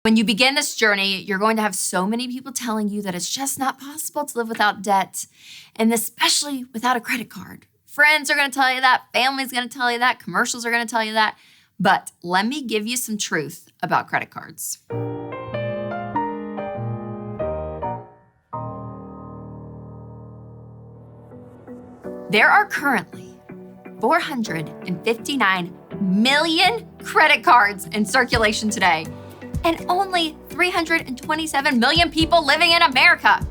When you begin this journey, you're going to have so many people telling you that it's just not possible to live without debt, and especially without a credit card. Friends are going to tell you that, family's going to tell you that, commercials are going to tell you that. But let me give you some truth about credit cards. There are currently 459 million credit cards in circulation today, and only 327 million people living in America.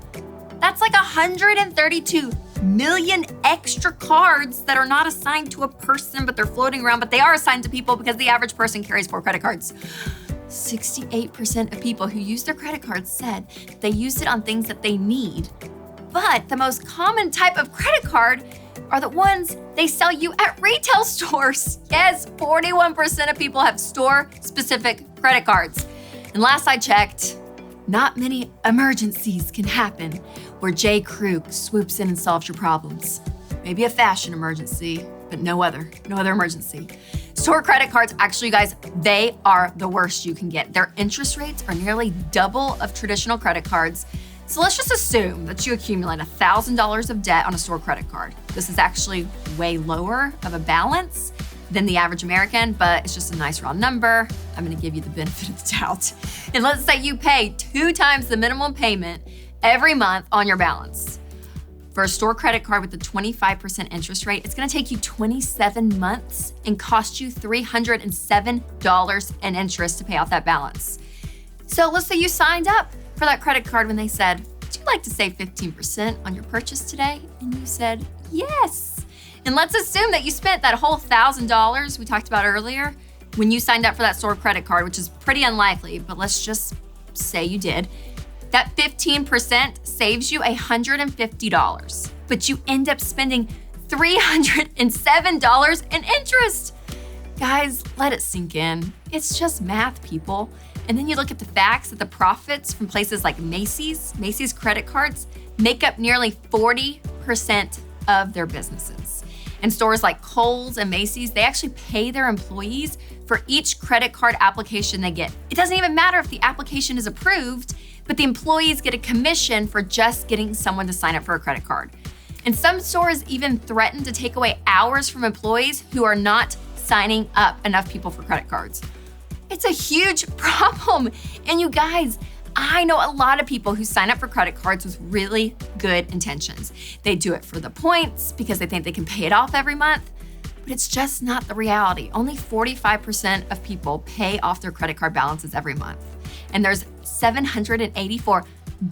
That's like 132 million extra cards that are not assigned to a person, but they're floating around, but they are assigned to people because the average person carries 4 credit cards. 68% of people who use their credit cards said they used it on things that they need. But the most common type of credit card are the ones they sell you at retail stores. Yes, 41% of people have store-specific credit cards. And last I checked, not many emergencies can happen where J. Crew swoops in and solves your problems. Maybe a fashion emergency, but no other emergency. Store credit cards, actually, you guys, they are the worst you can get. Their interest rates are nearly double of traditional credit cards. So let's just assume that you accumulate $1,000 of debt on a store credit card. This is actually way lower of a balance than the average American, but it's just a nice round number. I'm gonna give you the benefit of the doubt. And let's say you pay 2 times the minimum payment every month on your balance. For a store credit card with a 25% interest rate, it's gonna take you 27 months and cost you $307 in interest to pay off that balance. So let's say you signed up for that credit card when they said, would you like to save 15% on your purchase today? And you said, yes. And let's assume that you spent that whole $1,000 we talked about earlier when you signed up for that store credit card, which is pretty unlikely, but let's just say you did. That 15% saves you $150, but you end up spending $307 in interest. Guys, let it sink in. It's just math, people. And then you look at the facts that the profits from places like Macy's credit cards make up nearly 40% of their businesses. And stores like Kohl's and Macy's, they actually pay their employees for each credit card application they get. It doesn't even matter if the application is approved, but the employees get a commission for just getting someone to sign up for a credit card. And some stores even threaten to take away hours from employees who are not signing up enough people for credit cards. It's a huge problem. And you guys, I know a lot of people who sign up for credit cards with really good intentions. They do it for the points because they think they can pay it off every month, but it's just not the reality. Only 45% of people pay off their credit card balances every month. And there's $784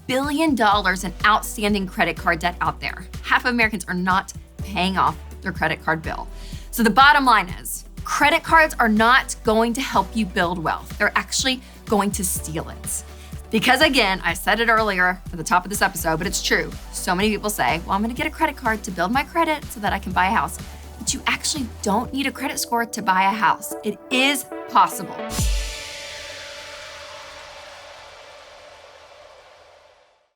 billion in outstanding credit card debt out there. Half of Americans are not paying off their credit card bill. So the bottom line is, credit cards are not going to help you build wealth. They're actually going to steal it. Because again, I said it earlier at the top of this episode, but it's true. So many people say, well, I'm gonna get a credit card to build my credit so that I can buy a house. But you actually don't need a credit score to buy a house. It is possible.